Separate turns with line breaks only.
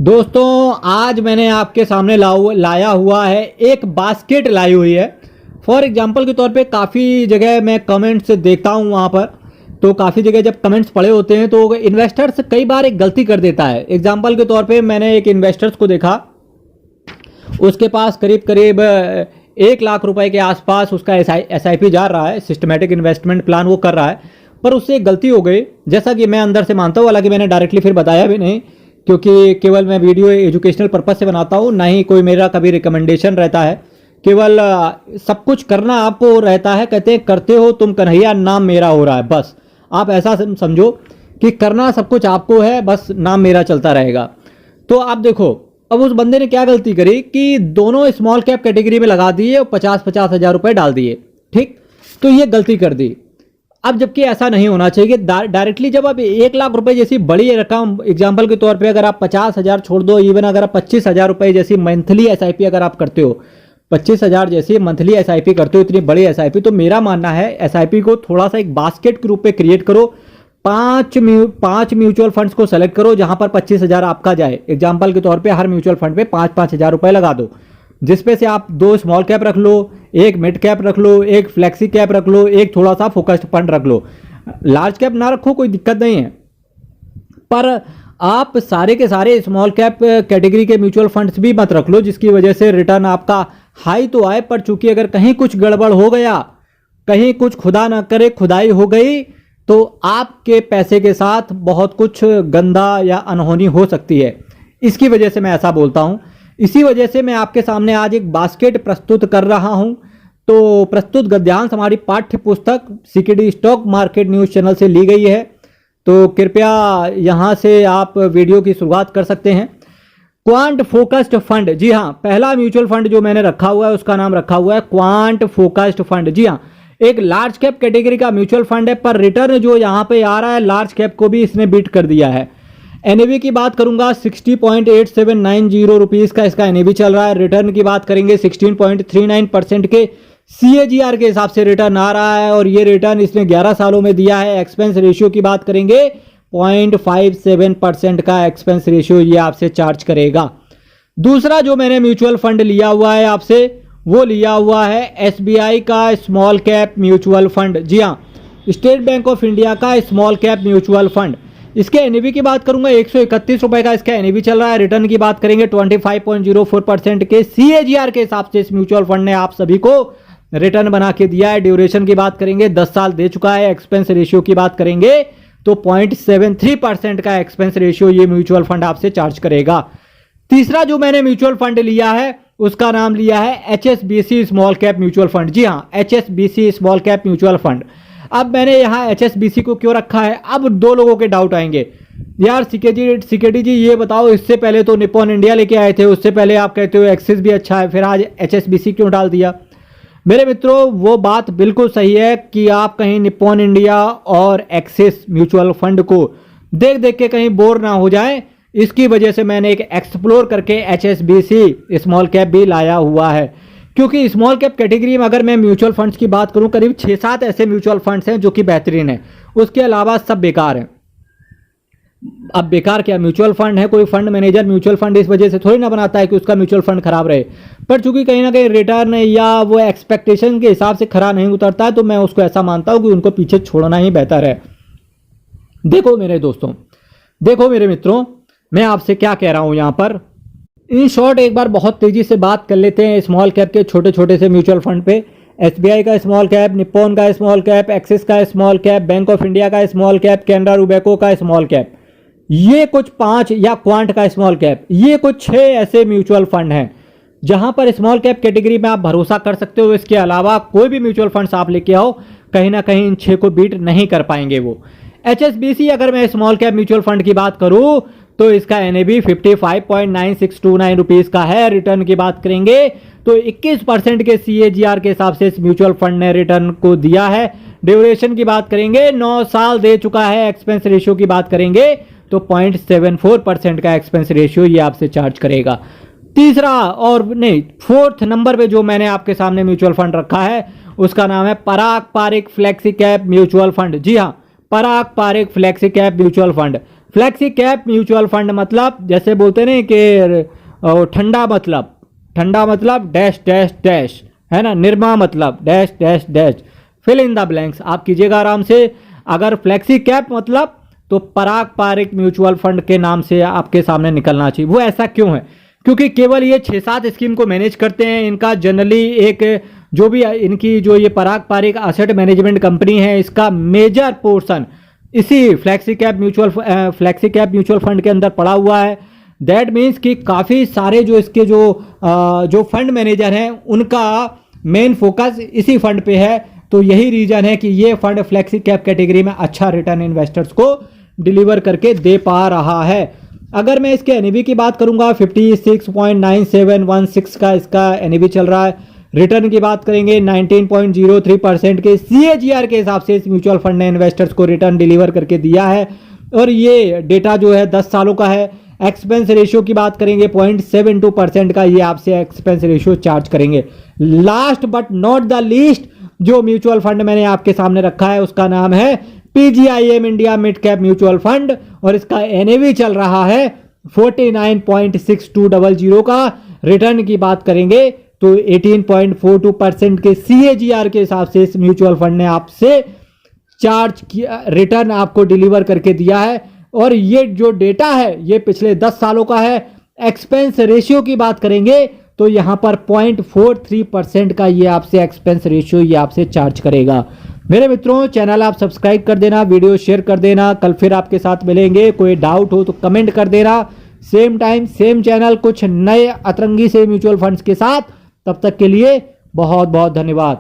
दोस्तों आज मैंने आपके सामने लाया हुआ है एक बास्केट लाई हुई है। फॉर एग्जांपल के तौर पे काफ़ी जगह मैं कमेंट्स देखता हूँ वहाँ पर, तो काफ़ी जगह जब कमेंट्स पड़े होते हैं तो इन्वेस्टर्स कई बार एक गलती कर देता है। एग्जांपल के तौर पे मैंने एक इन्वेस्टर्स को देखा, उसके पास करीब करीब 1 लाख रुपए के आसपास उसका SIP जा रहा है, सिस्टमेटिक इन्वेस्टमेंट प्लान वो कर रहा है, पर उससे एक गलती हो गई। जैसा कि मैं अंदर से मानता हूँ, हालांकि मैंने डायरेक्टली फिर बताया भी नहीं क्योंकि केवल मैं वीडियो एजुकेशनल पर्पस से बनाता हूँ, ना ही कोई मेरा कभी रिकमेंडेशन रहता है। केवल सब कुछ करना आपको रहता है, कहते हैं करते हो तुम कन्हैया, नाम मेरा हो रहा है। बस आप ऐसा समझो कि करना सब कुछ आपको है, बस नाम मेरा चलता रहेगा। तो आप देखो अब उस बंदे ने क्या गलती करी कि दोनों स्मॉल कैप कैटेगरी में लगा दिए और 50-50 हज़ार रुपए डाल दिए। ठीक, तो ये गलती कर दी। अब जबकि ऐसा नहीं होना चाहिए। डायरेक्टली जब आप 1 लाख रुपए जैसी बड़ी रकम, एग्जाम्पल के तौर पे अगर आप 50 हज़ार छोड़ दो, इवन अगर आप 25 हज़ार रुपए जैसी मंथली SIP अगर आप करते हो, 25 हज़ार जैसी मंथली SIP करते हो, इतनी बड़ी SIP, तो मेरा मानना है SIP को थोड़ा सा एक बास्केट के रूप में क्रिएट करो। पांच म्यूचुअल फंड्स को सेलेक्ट करो जहां पर 25 हज़ार आपका जाए। एग्जाम्पल के तौर पे हर म्यूचुअल फंड पे 5-5 हज़ार रुपए लगा दो, जिसपे से आप 2 स्मॉल कैप रख लो, 1 मिड कैप रख लो, 1 फ्लेक्सी कैप रख लो, 1 थोड़ा सा फोकस्ड फंड रख लो। लार्ज कैप ना रखो, कोई दिक्कत नहीं है, पर आप सारे के सारे स्मॉल कैप कैटेगरी के म्यूचुअल फंड्स भी मत रख लो, जिसकी वजह से रिटर्न आपका हाई तो आए, पर चूंकि अगर कहीं कुछ गड़बड़ हो गया, कहीं कुछ खुदा ना करे खुदाई हो गई, तो आपके पैसे के साथ बहुत कुछ गंदा या अनहोनी हो सकती है। इसकी वजह से मैं ऐसा बोलता हूं। इसी वजह से मैं आपके सामने आज एक बास्केट प्रस्तुत कर रहा हूं। तो प्रस्तुत गद्यांश हमारी पाठ्य पुस्तक CKD stock market news channel से ली गई है, तो कृपया यहां से आप वीडियो की शुरुआत कर सकते हैं। क्वांट फोकस्ड फंड, जी हाँ, पहला म्यूचुअल फंड जो मैंने रखा हुआ है उसका नाम रखा हुआ है क्वांट फोकस्ड फंड। जी हाँ, एक लार्ज कैप कैटेगरी का म्यूचुअल फंड है, पर रिटर्न जो यहाँ पे आ रहा है लार्ज कैप को भी इसने बीट कर दिया है। NAV की बात करूंगा 60.8790 रुपीज का इसका NAV चल रहा है। रिटर्न की बात करेंगे 16.39% के CAGR के हिसाब से रिटर्न आ रहा है, और ये रिटर्न इसने 11 सालों में दिया है। एक्सपेंस रेशियो की बात करेंगे 0.57% का एक्सपेंस रेशियो ये आपसे चार्ज करेगा। दूसरा जो मैंने म्यूचुअल फंड लिया हुआ है आपसे, वो लिया हुआ है SBI का स्मॉल कैप म्यूचुअल फंड। जी हाँ, स्टेट बैंक ऑफ इंडिया का स्मॉल कैप म्यूचुअल फंड। इसके NAV की बात करूंगा 131 रुपए का इसका NAV चल रहा है। रिटर्न की बात करेंगे 25.04% के CAGR के हिसाब से इस म्यूचुअल फंड ने आप सभी को रिटर्न बना के दिया है। ड्यूरेशन की बात करेंगे 10 साल दे चुका है। एक्सपेंस रेशियो की बात करेंगे तो 0.73% का एक्सपेंस रेशियो ये म्यूचुअल फंड आपसे चार्ज करेगा। तीसरा जो मैंने म्यूचुअल फंड लिया है उसका नाम लिया है HSBC small cap mutual fund. जी हाँ, HSBC small cap mutual fund. अब मैंने यहाँ HSBC को क्यों रखा है, अब 2 लोगों के डाउट आएंगे, यार CKD जी ये बताओ, इससे पहले तो निप्पॉन इंडिया लेके आए थे, उससे पहले आप कहते हो एक्सिस भी अच्छा है, फिर आज HSBC क्यों डाल दिया। मेरे मित्रों, वो बात बिल्कुल सही है कि आप कहीं निप्पॉन इंडिया और एक्सिस म्यूचुअल फंड को देख देख के कहीं बोर ना हो जाए, इसकी वजह से मैंने एक एक्सप्लोर करके HSBC स्मॉल कैप भी लाया हुआ है। क्योंकि स्मॉल कैप कैटेगरी में अगर मैं म्यूचुअल फंड्स की बात करूं, करीब 6-7 ऐसे म्यूचुअल फंड्स हैं जो कि बेहतरीन है, उसके अलावा सब बेकार हैं। अब बेकार क्या, म्यूचुअल फंड है, कोई फंड मैनेजर म्यूचुअल फंड इस वजह से थोड़ी ना बनाता है कि उसका म्यूचुअल फंड खराब रहे, पर चूंकि कहीं ना कहीं रिटर्न या वो एक्सपेक्टेशन के हिसाब से खरा नहीं उतरता है, तो मैं उसको ऐसा मानता हूं कि उनको पीछे छोड़ना ही बेहतर है। देखो मेरे दोस्तों, देखो मेरे मित्रों, मैं आपसे क्या कह रहा हूं यहां पर, इन शॉर्ट एक बार बहुत तेजी से बात कर लेते हैं स्मॉल कैप के छोटे छोटे से म्यूचुअल फंड पे। SBI का स्मॉल कैप, निप्पॉन का स्मॉल कैप, एक्सिस का small cap, bank of India का स्मॉल कैप, कैनरा रूबेको का स्मॉल कैप, ये कुछ 5, या क्वांट का स्मॉल कैप, ये कुछ 6 ऐसे म्यूचुअल फंड हैं जहां पर स्मॉल कैप कैटेगरी में आप भरोसा कर सकते हो। इसके अलावा कोई भी म्यूचुअल फंड्स आप लेके आओ, कहीं ना कहीं इन 6 को बीट नहीं कर पाएंगे वो। HSBC अगर मैं स्मॉल कैप म्यूचुअल फंड की बात करूं तो इसका NAV 55.9629 रुपीज का है। रिटर्न की बात करेंगे तो 21% के CAGR के हिसाब से इस म्यूचुअल फंड ने रिटर्न को दिया है। ड्यूरेशन की बात करेंगे 9 साल दे चुका है। एक्सपेंस रेशियो की बात करेंगे तो 0.74% का एक्सपेंस रेशियो ये आपसे चार्ज करेगा। तीसरा और नहीं, 4th नंबर पे जो मैंने आपके सामने म्यूचुअल फंड रखा है उसका नाम है Parag Parikh flexi cap mutual fund. जी हाँ, Parag Parikh flexi cap mutual fund. Flexi cap mutual fund मतलब जैसे बोलते हैं कि ठंडा मतलब डैश डैश डैश, है ना। निरमा मतलब dash dash dash, fill in the blanks आप कीजिएगा आराम से। अगर फ्लेक्सी कैप मतलब तो पराग पारिक म्यूचुअल फंड के नाम से आपके सामने निकलना चाहिए। वो ऐसा क्यों है? क्योंकि केवल ये 6-7 स्कीम को मैनेज करते हैं। इनका जनरली एक जो भी इनकी जो ये पराग पारिक एसेट मैनेजमेंट कंपनी है, इसका मेजर पोर्शन इसी फ्लेक्सी कैप म्यूचुअल फंड के अंदर पड़ा हुआ है। दैट मीन्स कि काफ़ी सारे जो इसके जो फंड मैनेजर हैं उनका मेन फोकस इसी फंड पे है। तो यही रीजन है कि ये फंड फ्लेक्सी कैप कैटेगरी में अच्छा रिटर्न इन्वेस्टर्स को डिलीवर करके दे पा रहा है। अगर मैं इसके एनईवी की बात करूंगा 56.9716 का इसका एनईवी चल रहा है। रिटर्न की बात करेंगे 19.03% के CAGR के हिसाब से इस म्यूचुअल फंड ने इन्वेस्टर्स को रिटर्न डिलीवर करके दिया है। और ये डेटा जो है 10 सालों का है। एक्सपेंस रेशियो की बात करेंगे 0.72% का ये आपसे एक्सपेंस रेशियो चार्ज करेंगे। Last but not the least जो म्यूचुअल फंड मैंने आपके सामने रखा है उसका नाम है PGIM India mid cap mutual fund और इसका एनएवी चल रहा है 49.6200 का। रिटर्न की बात करेंगे तो 18.42% के CAGR के हिसाब से इस म्यूचुअल फंड ने आपसे चार्ज किया, रिटर्न आपको डिलीवर करके दिया है। और ये जो डेटा है ये पिछले 10 सालों का है। एक्सपेंस रेशियो की बात करेंगे तो यहां पर 0.43% का ये आपसे एक्सपेंस रेशियो ये आपसे चार्ज करेगा। मेरे मित्रों, चैनल आप सब्सक्राइब कर देना, वीडियो शेयर कर देना। कल फिर आपके साथ मिलेंगे। कोई डाउट हो तो कमेंट कर देना। सेम टाइम सेम चैनल कुछ नए अतरंगी से म्यूचुअल फंड्स के साथ। तब तक के लिए बहुत बहुत धन्यवाद।